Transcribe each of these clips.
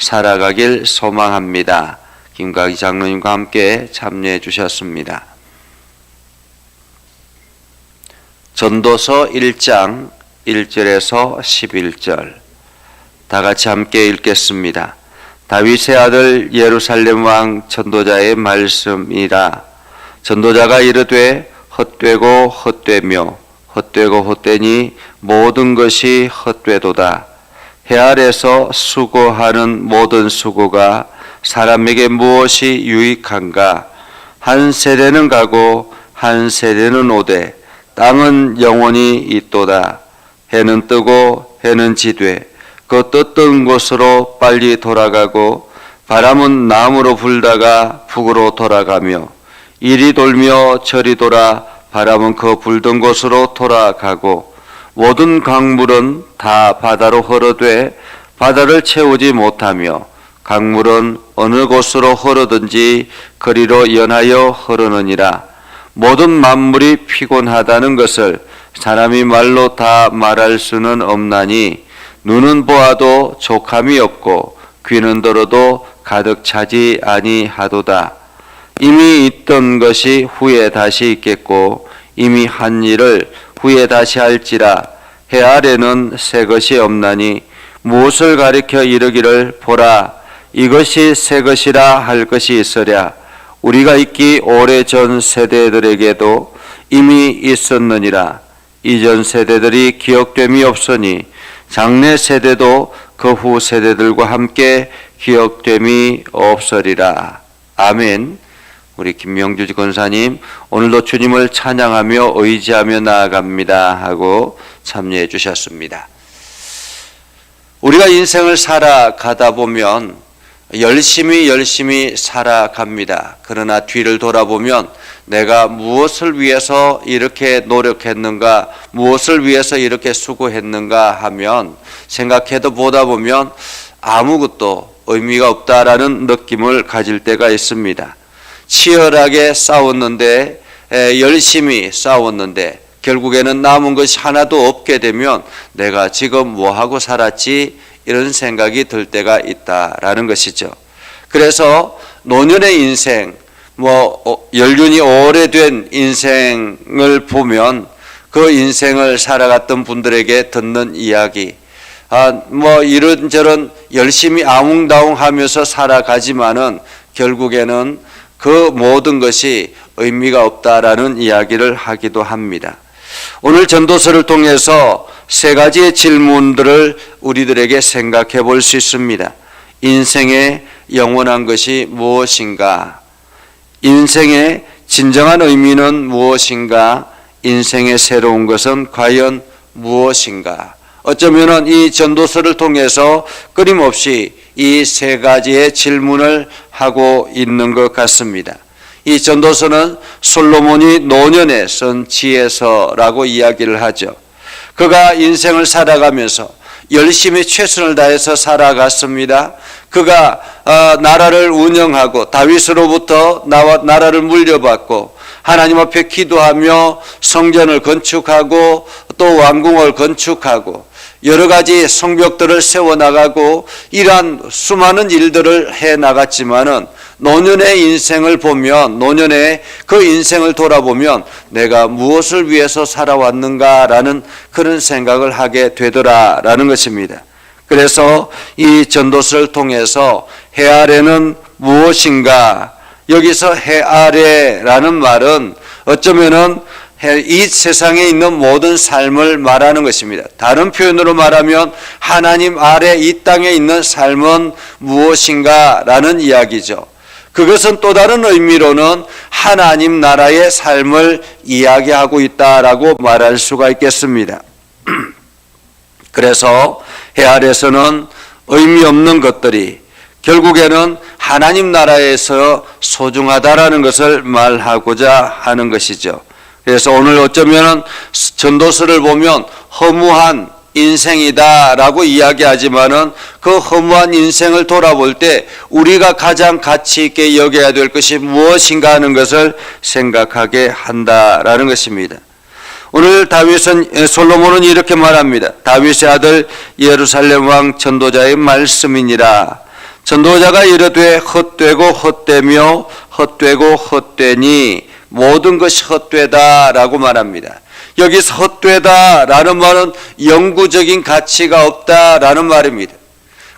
살아가길 소망합니다. 김가기 장로님과 함께 참여해 주셨습니다. 전도서 1장 1절에서 11절 다 같이 함께 읽겠습니다. 다윗의 아들 예루살렘 왕 전도자의 말씀이라. 전도자가 이르되 헛되고 헛되며 헛되고 헛되니 모든 것이 헛되도다. 해 아래서 수고하는 모든 수고가 사람에게 무엇이 유익한가? 한 세대는 가고 한 세대는 오되 땅은 영원히 있도다. 해는 뜨고 해는 지되 그 떴던 곳으로 빨리 돌아가고 바람은 남으로 불다가 북으로 돌아가며 이리 돌며 저리 돌아 바람은 그 불던 곳으로 돌아가고 모든 강물은 다 바다로 흐르되 바다를 채우지 못하며 강물은 어느 곳으로 흐르든지 그리로 연하여 흐르느니라. 모든 만물이 피곤하다는 것을 사람이 말로 다 말할 수는 없나니 눈은 보아도 족함이 없고 귀는 들어도 가득 차지 아니하도다. 이미 있던 것이 후에 다시 있겠고 이미 한 일을 후에 다시 할지라. 해 아래는 새 것이 없나니 무엇을 가리켜 이르기를 보라 이것이 새 것이라 할 것이 있으랴. 우리가 있기 오래전 세대들에게도 이미 있었느니라. 이전 세대들이 기억됨이 없으니 장래 세대도 그 후 세대들과 함께 기억됨이 없으리라. 아멘. 우리 김명주 권사님 오늘도 주님을 찬양하며 의지하며 나아갑니다 하고 참여해 주셨습니다. 우리가 인생을 살아가다 보면 열심히 살아갑니다. 그러나 뒤를 돌아보면 내가 무엇을 위해서 이렇게 노력했는가, 무엇을 위해서 이렇게 수고했는가 하면 생각해도 보다 보면 아무것도 의미가 없다라는 느낌을 가질 때가 있습니다. 치열하게 싸웠는데 열심히 싸웠는데 결국에는 남은 것이 하나도 없게 되면 내가 지금 뭐하고 살았지? 이런 생각이 들 때가 있다라는 것이죠. 그래서 노년의 인생, 연륜이 오래된 인생을 보면 그 인생을 살아갔던 분들에게 듣는 이야기, 이런저런 열심히 아웅다웅 하면서 살아가지만은 결국에는 그 모든 것이 의미가 없다라는 이야기를 하기도 합니다. 오늘 전도서를 통해서 세 가지의 질문들을 우리들에게 생각해 볼 수 있습니다. 인생의 영원한 것이 무엇인가? 인생의 진정한 의미는 무엇인가? 인생의 새로운 것은 과연 무엇인가? 어쩌면 이 전도서를 통해서 끊임없이 이 세 가지의 질문을 하고 있는 것 같습니다. 이 전도서는 솔로몬이 노년에 쓴 지혜서라고 이야기를 하죠. 그가 인생을 살아가면서 열심히 최선을 다해서 살아갔습니다. 그가 나라를 운영하고 다윗으로부터 나라를 물려받고 하나님 앞에 기도하며 성전을 건축하고 또 왕궁을 건축하고 여러 가지 성벽들을 세워나가고 이러한 수많은 일들을 해나갔지만은 노년의 인생을 보면, 노년의 그 인생을 돌아보면 내가 무엇을 위해서 살아왔는가라는 그런 생각을 하게 되더라라는 것입니다. 그래서 이 전도서를 통해서 해 아래는 무엇인가? 여기서 해 아래라는 말은 어쩌면은 이 세상에 있는 모든 삶을 말하는 것입니다. 다른 표현으로 말하면 하나님 아래 이 땅에 있는 삶은 무엇인가 라는 이야기죠. 그것은 또 다른 의미로는 하나님 나라의 삶을 이야기하고 있다라고 말할 수가 있겠습니다. 그래서 해 아래서는 의미 없는 것들이 결국에는 하나님 나라에서 소중하다라는 것을 말하고자 하는 것이죠. 그래서 오늘 어쩌면 전도서를 보면 허무한 인생이다라고 이야기하지만은 그 허무한 인생을 돌아볼 때 우리가 가장 가치 있게 여겨야 될 것이 무엇인가 하는 것을 생각하게 한다라는 것입니다. 오늘 솔로몬은 이렇게 말합니다. 다윗의 아들 예루살렘 왕 전도자의 말씀이니라. 전도자가 이르되 헛되고 헛되며 헛되고 헛되니 모든 것이 헛되다라고 말합니다. 여기서 헛되다라는 말은 영구적인 가치가 없다라는 말입니다.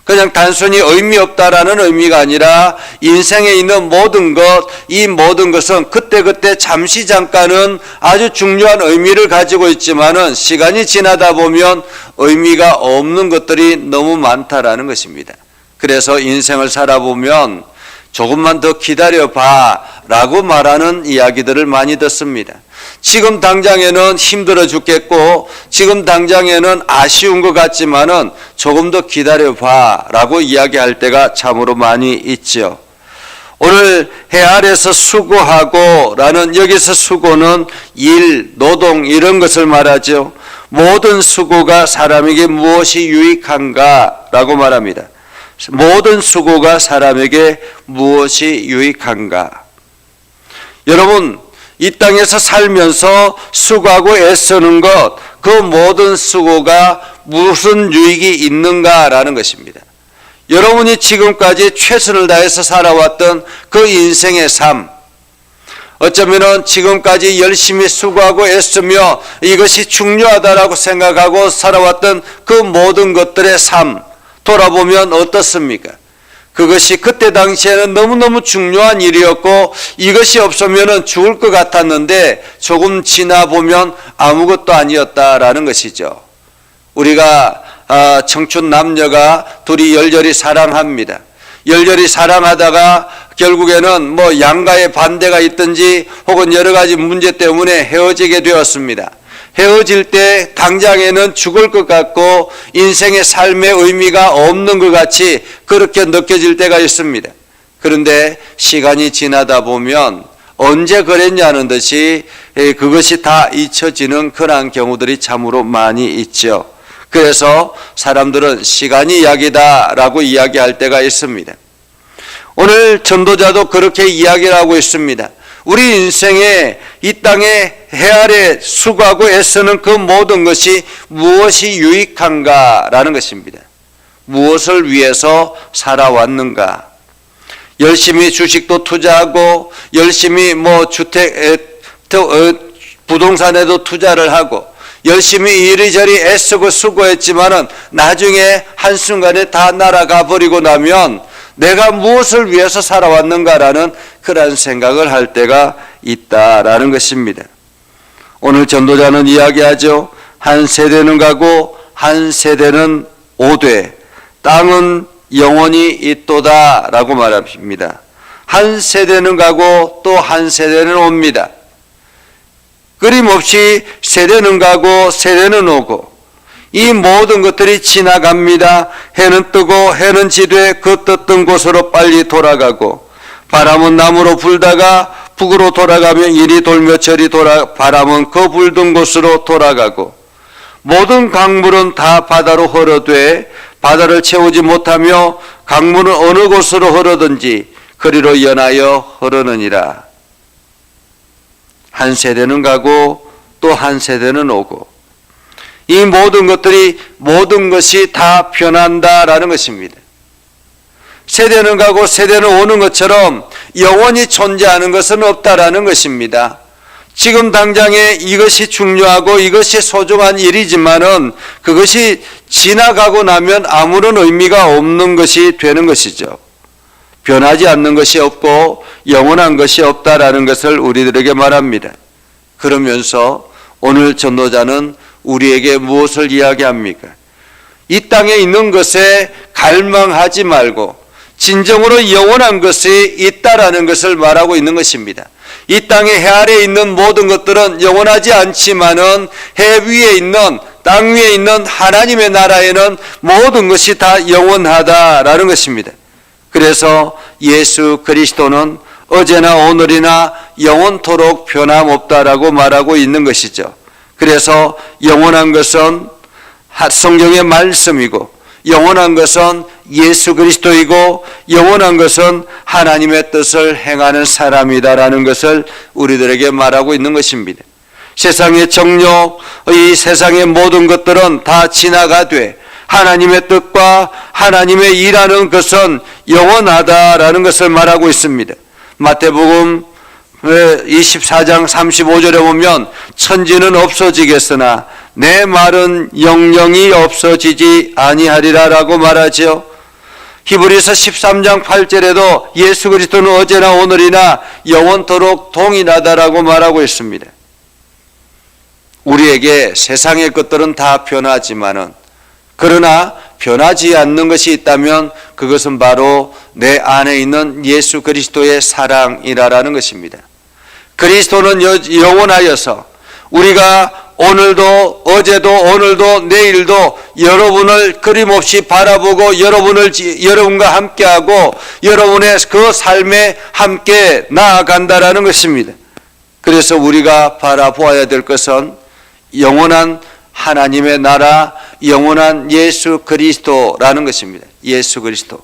그냥 단순히 의미 없다라는 의미가 아니라 인생에 있는 모든 것, 이 모든 것은 그때그때 잠시 잠깐은 아주 중요한 의미를 가지고 있지만은 시간이 지나다 보면 의미가 없는 것들이 너무 많다라는 것입니다. 그래서 인생을 살아보면 조금만 더 기다려봐 라고 말하는 이야기들을 많이 듣습니다. 지금 당장에는 힘들어 죽겠고 지금 당장에는 아쉬운 것 같지만은 조금 더 기다려봐 라고 이야기할 때가 참으로 많이 있죠. 오늘 해 아래서 수고하고 라는 여기서 수고는 일, 노동 이런 것을 말하죠. 모든 수고가 사람에게 무엇이 유익한가 라고 말합니다. 모든 수고가 사람에게 무엇이 유익한가. 여러분 이 땅에서 살면서 수고하고 애쓰는 것, 그 모든 수고가 무슨 유익이 있는가라는 것입니다. 여러분이 지금까지 최선을 다해서 살아왔던 그 인생의 삶, 어쩌면 지금까지 열심히 수고하고 애쓰며 이것이 중요하다라고 생각하고 살아왔던 그 모든 것들의 삶 돌아보면 어떻습니까? 그것이 그때 당시에는 너무너무 중요한 일이었고 이것이 없으면 죽을 것 같았는데 조금 지나 보면 아무것도 아니었다라는 것이죠. 우리가 청춘 남녀가 둘이 열렬히 사랑합니다. 열렬히 사랑하다가 결국에는 뭐 양가의 반대가 있든지 혹은 여러 가지 문제 때문에 헤어지게 되었습니다. 헤어질 때 당장에는 죽을 것 같고 인생의 삶의 의미가 없는 것 같이 그렇게 느껴질 때가 있습니다. 그런데 시간이 지나다 보면 언제 그랬냐는 듯이 그것이 다 잊혀지는 그러한 경우들이 참으로 많이 있죠. 그래서 사람들은 시간이 약이다라고 이야기할 때가 있습니다. 오늘 전도자도 그렇게 이야기를 하고 있습니다. 우리 인생에 이 땅에 해 아래 수고하고 애쓰는 그 모든 것이 무엇이 유익한가라는 것입니다. 무엇을 위해서 살아왔는가. 열심히 주식도 투자하고 열심히 부동산에도 투자를 하고 열심히 이리저리 애쓰고 수고했지만은 나중에 한순간에 다 날아가 버리고 나면 내가 무엇을 위해서 살아왔는가라는 그런 생각을 할 때가 있다라는 것입니다. 오늘 전도자는 이야기하죠. 한 세대는 가고 한 세대는 오되 땅은 영원히 있도다 라고 말합니다. 한 세대는 가고 또 한 세대는 옵니다. 끊임없이 세대는 가고 세대는 오고 이 모든 것들이 지나갑니다. 해는 뜨고 해는 지되 그 떴던 곳으로 빨리 돌아가고 바람은 남으로 불다가 북으로 돌아가면 이리 돌며 저리 바람은 그 불던 곳으로 돌아가고 모든 강물은 다 바다로 흐르되 바다를 채우지 못하며 강물은 어느 곳으로 흐르든지 그리로 연하여 흐르느니라. 한 세대는 가고 또 한 세대는 오고 이 모든 것이 다 변한다라는 것입니다. 세대는 가고 세대는 오는 것처럼 영원히 존재하는 것은 없다라는 것입니다. 지금 당장에 이것이 중요하고 이것이 소중한 일이지만은 그것이 지나가고 나면 아무런 의미가 없는 것이 되는 것이죠. 변하지 않는 것이 없고 영원한 것이 없다라는 것을 우리들에게 말합니다. 그러면서 오늘 전도자는 우리에게 무엇을 이야기합니까? 이 땅에 있는 것에 갈망하지 말고 진정으로 영원한 것이 있다라는 것을 말하고 있는 것입니다. 이 땅의 해 아래에 있는 모든 것들은 영원하지 않지만은 해 위에 있는 땅 위에 있는 하나님의 나라에는 모든 것이 다 영원하다라는 것입니다. 그래서 예수 그리스도는 어제나 오늘이나 영원토록 변함없다라고 말하고 있는 것이죠. 그래서 영원한 것은 성경의 말씀이고 영원한 것은 예수 그리스도이고 영원한 것은 하나님의 뜻을 행하는 사람이다라는 것을 우리들에게 말하고 있는 것입니다. 세상의 정욕, 이 세상의 모든 것들은 다 지나가되 하나님의 뜻과 하나님의 일하는 것은 영원하다라는 것을 말하고 있습니다. 마태복음 24장 35절에 보면 천지는 없어지겠으나 내 말은 영영이 없어지지 아니하리라라고 말하지요. 히브리서 13장 8절에도 예수 그리스도는 어제나 오늘이나 영원토록 동일하다라고 말하고 있습니다. 우리에게 세상의 것들은 다 변하지만은 그러나 변하지 않는 것이 있다면 그것은 바로 내 안에 있는 예수 그리스도의 사랑이라는 것입니다. 그리스도는 영원하여서 우리가 오늘도 어제도 오늘도 내일도 여러분을 끊임없이 바라보고 여러분과 함께하고 여러분의 그 삶에 함께 나아간다라는 것입니다. 그래서 우리가 바라보아야 될 것은 영원한 하나님의 나라, 영원한 예수 그리스도라는 것입니다. 예수 그리스도.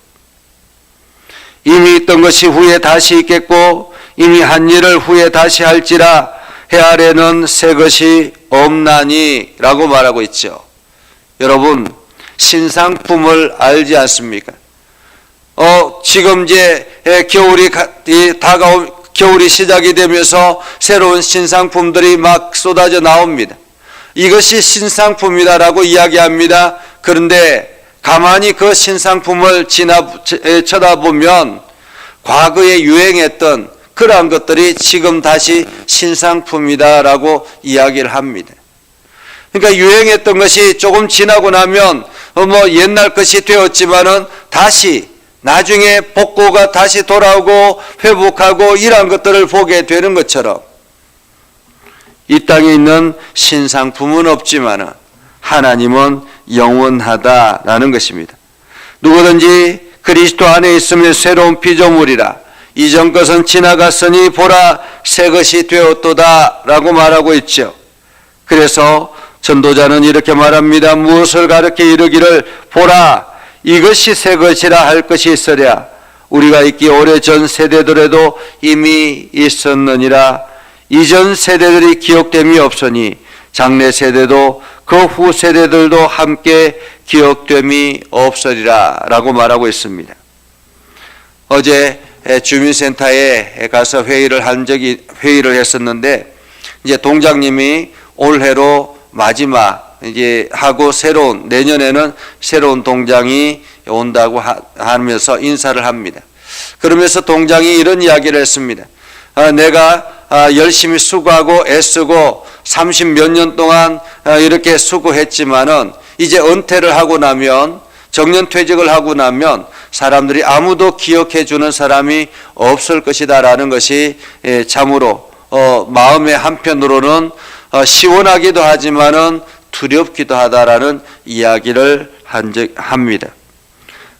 이미 있던 것이 후에 다시 있겠고 이미 한 일을 후에 다시 할지라 해 아래는 새 것이 없나니 라고 말하고 있죠. 여러분, 신상품을 알지 않습니까? 지금 이제 겨울이 시작이 되면서 새로운 신상품들이 막 쏟아져 나옵니다. 이것이 신상품이다라고 이야기합니다. 그런데 가만히 그 신상품을 쳐다보면 과거에 유행했던 그러한 것들이 지금 다시 신상품이다라고 이야기를 합니다. 그러니까 유행했던 것이 조금 지나고 나면 옛날 것이 되었지만은 다시 나중에 복고가 다시 돌아오고 회복하고 이러한 것들을 보게 되는 것처럼 이 땅에 있는 신상품은 없지만은 하나님은 영원하다라는 것입니다. 누구든지 그리스도 안에 있으면 새로운 피조물이라 이전 것은 지나갔으니 보라 새 것이 되었도다 라고 말하고 있죠. 그래서 전도자는 이렇게 말합니다. 무엇을 가르쳐 이르기를 보라 이것이 새 것이라 할 것이 있으랴 우리가 있기 오래전 세대들에도 이미 있었느니라. 이전 세대들이 기억됨이 없으니 장래 세대도 그 후 세대들도 함께 기억됨이 없으리라 라고 말하고 있습니다. 어제 주민센터에 가서 회의를 했었는데 이제 동장님이 올해로 마지막 이제 하고 내년에는 새로운 동장이 온다고 하면서 인사를 합니다. 그러면서 동장이 이런 이야기를 했습니다. 내가 열심히 수고하고 애쓰고 30몇 년 동안 이렇게 수고했지만은 이제 은퇴를 하고 나면 정년퇴직을 하고 나면 사람들이 아무도 기억해 주는 사람이 없을 것이다 라는 것이 참으로 마음의 한편으로는 시원하기도 하지만은 두렵기도 하다라는 이야기를 합니다.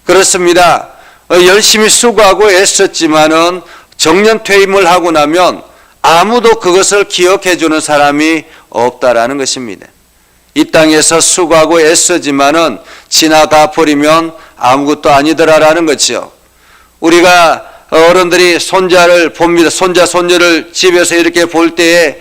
그렇습니다. 열심히 수고하고 애썼지만은 정년퇴임을 하고 나면 아무도 그것을 기억해 주는 사람이 없다라는 것입니다. 이 땅에서 수고하고 애쓰지만은 지나가 버리면 아무것도 아니더라라는 거죠. 우리가 어른들이 손자를 봅니다. 손자, 손녀를 집에서 이렇게 볼 때에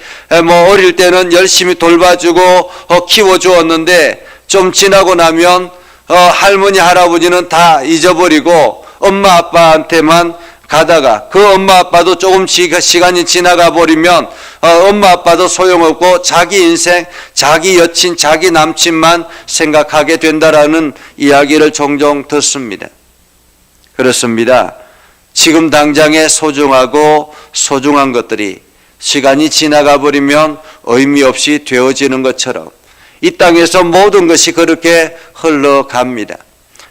어릴 때는 열심히 돌봐주고 키워주었는데 좀 지나고 나면 할머니, 할아버지는 다 잊어버리고 엄마, 아빠한테만 가다가 그 엄마, 아빠도 조금 시간이 지나가 버리면 엄마, 아빠도 소용없고 자기 인생, 자기 여친, 자기 남친만 생각하게 된다라는 이야기를 종종 듣습니다. 그렇습니다. 지금 당장에 소중하고 소중한 것들이 시간이 지나가 버리면 의미 없이 되어지는 것처럼 이 땅에서 모든 것이 그렇게 흘러갑니다.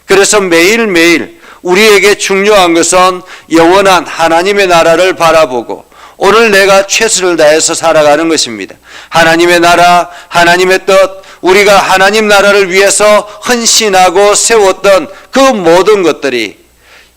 그래서 매일매일 우리에게 중요한 것은 영원한 하나님의 나라를 바라보고 오늘 내가 최선을 다해서 살아가는 것입니다. 하나님의 나라, 하나님의 뜻, 우리가 하나님 나라를 위해서 헌신하고 세웠던 그 모든 것들이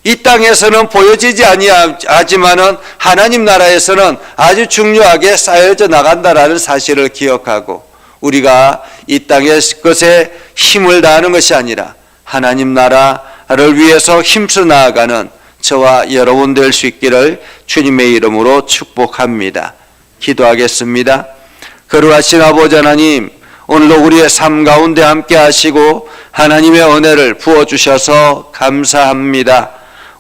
이 땅에서는 보여지지 아니하지만은 하나님 나라에서는 아주 중요하게 쌓여져 나간다라는 사실을 기억하고 우리가 이 땅의 것에 힘을 다하는 것이 아니라 하나님 나라를 위해서 힘써 나아가는 저와 여러분 될 수 있기를 주님의 이름으로 축복합니다. 기도하겠습니다. 거룩하신 아버지 하나님, 오늘도 우리의 삶 가운데 함께 하시고 하나님의 은혜를 부어주셔서 감사합니다.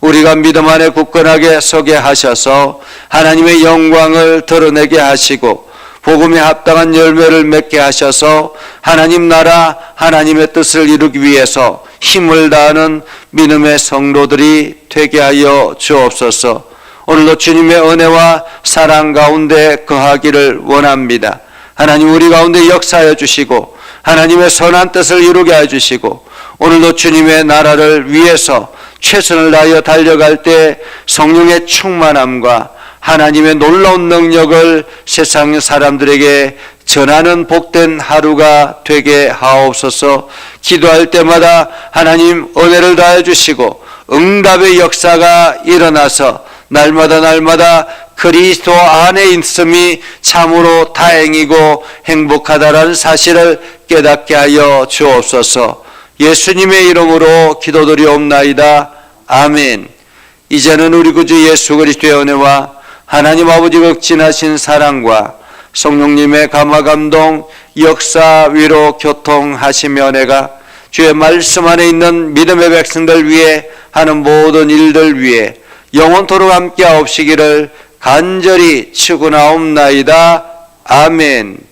우리가 믿음 안에 굳건하게 서게 하셔서 하나님의 영광을 드러내게 하시고 복음에 합당한 열매를 맺게 하셔서 하나님 나라 하나님의 뜻을 이루기 위해서 힘을 다하는 믿음의 성도들이 되게 하여 주옵소서. 오늘도 주님의 은혜와 사랑 가운데 거하기를 원합니다. 하나님 우리 가운데 역사하여 주시고 하나님의 선한 뜻을 이루게 해 주시고 오늘도 주님의 나라를 위해서 최선을 다하여 달려갈 때 성령의 충만함과 하나님의 놀라운 능력을 세상 사람들에게 전하는 복된 하루가 되게 하옵소서. 기도할 때마다 하나님 은혜를 다해 주시고 응답의 역사가 일어나서 날마다 그리스도 안에 있음이 참으로 다행이고 행복하다라는 사실을 깨닫게 하여 주옵소서. 예수님의 이름으로 기도드리옵나이다. 아멘. 이제는 우리 구주 예수 그리스도의 은혜와 하나님 아버지 극진하신 사랑과 성령님의 감화 감동 역사 위로 교통하시며 은혜가 주의 말씀 안에 있는 믿음의 백성들 위해 하는 모든 일들 위해 영원토록 함께 하옵시기를 간절히 축원하옵나이다. 아멘.